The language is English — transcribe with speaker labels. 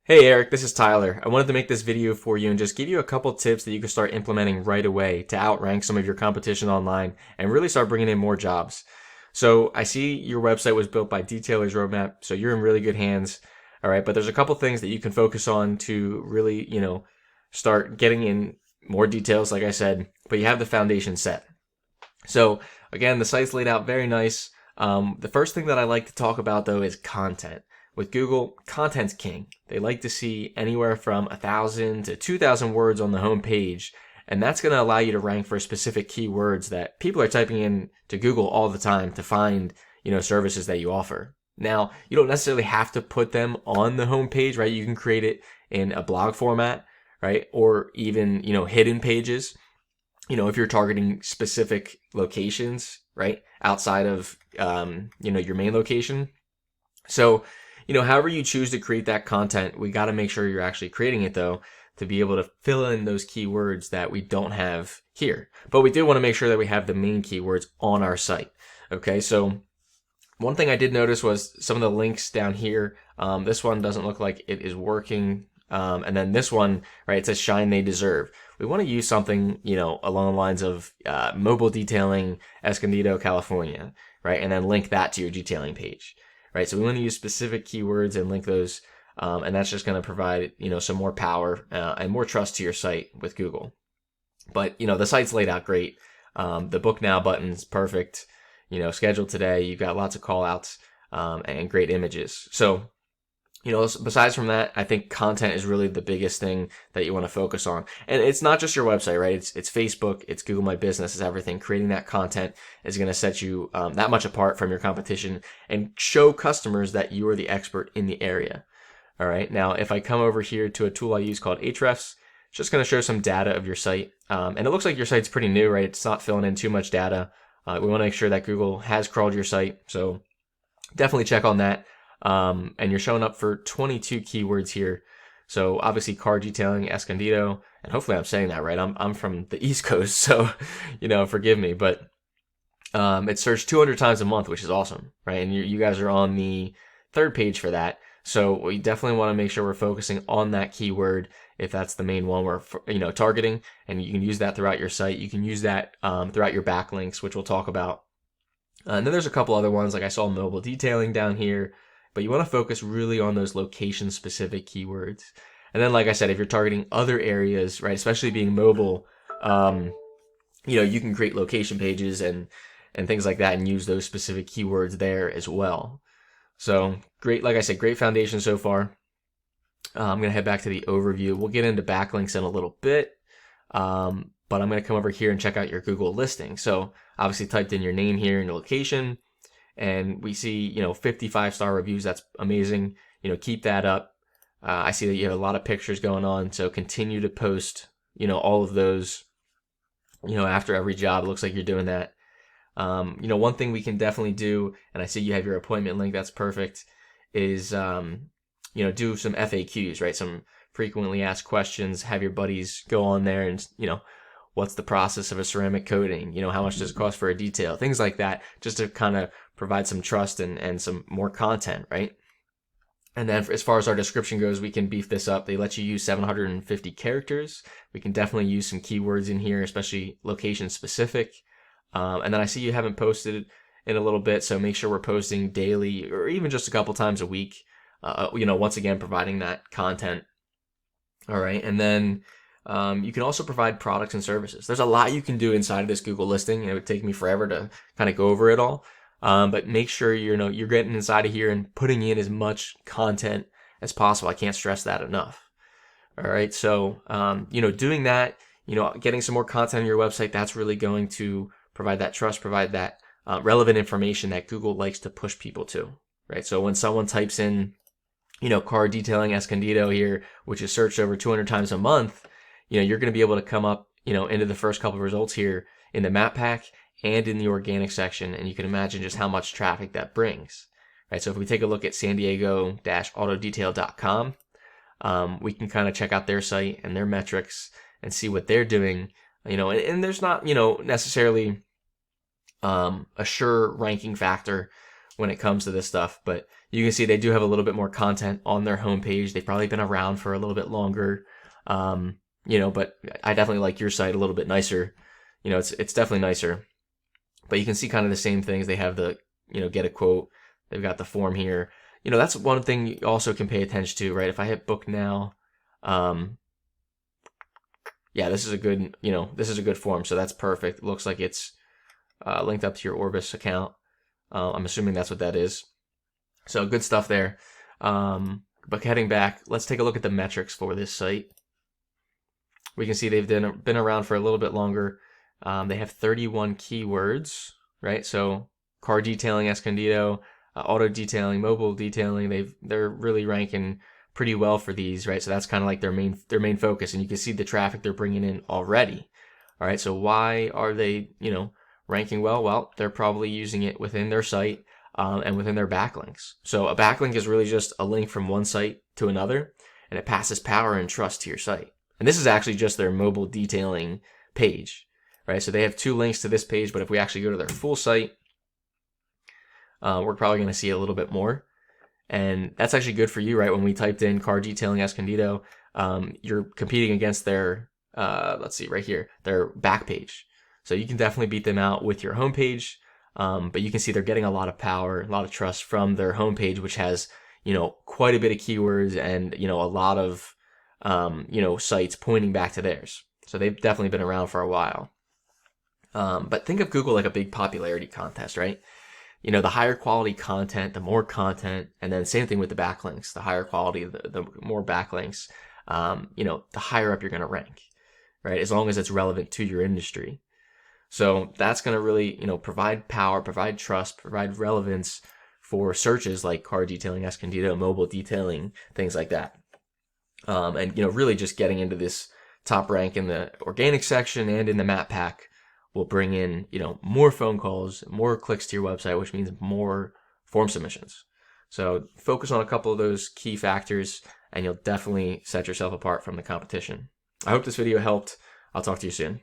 Speaker 1: Hey Eric, this is Tyler. I wanted to make this video for you and just give you a couple tips that you can start implementing right away to outrank some of your competition online and really start bringing in more jobs. So I see your website was built by Detailer's Roadmap, so you're in really good hands. All right, but there's a couple things that you can focus on to really, start getting in more details, like I said, but you have the foundation set. So again, the site's laid out very nice. The first thing that I like to talk about though is content. With Google, content's king. They like to see anywhere from 1,000 to 2,000 words on the home page, and that's going to allow you to rank for specific keywords that people are typing in to Google all the time to find, services that you offer. Now, you don't necessarily have to put them on the home page, right? You can create it in a blog format, right? Or even, hidden pages. If you're targeting specific locations, right, outside of, your main location. So, however you choose to create that content, we got to make sure you're actually creating it though, to be able to fill in those keywords that we don't have here. But we do want to make sure that we have the main keywords on our site. Okay, so one thing I did notice was some of the links down here. This one doesn't look like it is working. And then this one, right, it says shine they deserve. We want to use something, along the lines of mobile detailing, Escondido, California, right? And then link that to your detailing page, right? So we want to use specific keywords and link those. And that's just going to provide, some more power and more trust to your site with Google. But, the site's laid out great. The book now button's perfect. Schedule today. You've got lots of call outs and great images. So, besides from that, I think content is really the biggest thing that you want to focus on. And it's not just your website, right? It's Facebook, it's Google My Business, it's everything. Creating that content is going to set you that much apart from your competition and show customers that you are the expert in the area. All right. Now, if I come over here to a tool I use called Ahrefs, it's just going to show some data of your site. And it looks like your site's pretty new, right? It's not filling in too much data. We want to make sure that Google has crawled your site. So definitely check on that. And you're showing up for 22 keywords here. So obviously car detailing, Escondido, and hopefully I'm saying that right. I'm from the East Coast, so, forgive me, but, it's searched 200 times a month, which is awesome, right? And you guys are on the third page for that. So we definitely want to make sure we're focusing on that keyword if that's the main one we're, targeting, and you can use that throughout your site. You can use that, throughout your backlinks, which we'll talk about. And then there's a couple other ones, like I saw mobile detailing down here. But you want to focus really on those location specific keywords. And then, like I said, if you're targeting other areas, right, especially being mobile, you can create location pages and things like that and use those specific keywords there as well. So great, like I said, great foundation so far. I'm going to head back to the overview. We'll get into backlinks in a little bit. But I'm going to come over here and check out your Google listing. So obviously typed in your name here and your location. And we see, 55-star reviews. That's amazing. Keep that up. I see that you have a lot of pictures going on. So continue to post, all of those, after every job. It looks like you're doing that. One thing we can definitely do, and I see you have your appointment link. That's perfect. Is, do some FAQs, right? Some frequently asked questions. Have your buddies go on there and, what's the process of a ceramic coating? How much does it cost for a detail? Things like that, just to kind of provide some trust and some more content, right? And then as far as our description goes, we can beef this up. They let you use 750 characters. We can definitely use some keywords in here, especially location specific. And then I see you haven't posted in a little bit, so make sure we're posting daily or even just a couple times a week. Once again, providing that content. All right. And then you can also provide products and services. There's a lot you can do inside of this Google listing, and it would take me forever to kind of go over it all. But make sure you're getting inside of here and putting in as much content as possible. I can't stress that enough. All right. So, doing that, getting some more content on your website, that's really going to provide that trust, provide that relevant information that Google likes to push people to, right? So when someone types in, car detailing Escondido here, which is searched over 200 times a month, you're going to be able to come up, into the first couple of results here in the map pack and in the organic section. And you can imagine just how much traffic that brings, right? So if we take a look at San Diego-autodetail.com, we can kind of check out their site and their metrics and see what they're doing, and there's not, necessarily, a sure ranking factor when it comes to this stuff. But you can see they do have a little bit more content on their homepage. They've probably been around for a little bit longer. But I definitely like your site a little bit nicer. It's definitely nicer. But you can see kind of the same things. They have the, get a quote. They've got the form here. That's one thing you also can pay attention to, right? If I hit book now, this is a good form. So that's perfect. It looks like it's linked up to your Orbis account. I'm assuming that's what that is. So good stuff there. But heading back, let's take a look at the metrics for this site. We can see they've been around for a little bit longer. They have 31 keywords, right? So car detailing, Escondido, auto detailing, mobile detailing. They're really ranking pretty well for these, right? So that's kind of like their main focus, and you can see the traffic they're bringing in already. All right, so why are they, ranking well? Well, they're probably using it within their site and within their backlinks. So a backlink is really just a link from one site to another, and it passes power and trust to your site. And this is actually just their mobile detailing page, right? So they have 2 links to this page, but if we actually go to their full site, we're probably going to see a little bit more. And that's actually good for you, right? When we typed in car detailing Escondido, you're competing against their, let's see right here, their back page. So you can definitely beat them out with your homepage. But you can see they're getting a lot of power, a lot of trust from their homepage, which has, quite a bit of keywords and, a lot of, sites pointing back to theirs. So they've definitely been around for a while. But think of Google like a big popularity contest, right? The higher quality content, the more content, and then same thing with the backlinks. The higher quality, the more backlinks, the higher up you're going to rank, right? As long as it's relevant to your industry. So that's going to really, provide power, provide trust, provide relevance for searches like car detailing, Escondido, mobile detailing, things like that. And really just getting into this top rank in the organic section and in the map pack will bring in, more phone calls, more clicks to your website, which means more form submissions. So focus on a couple of those key factors and you'll definitely set yourself apart from the competition. I hope this video helped. I'll talk to you soon.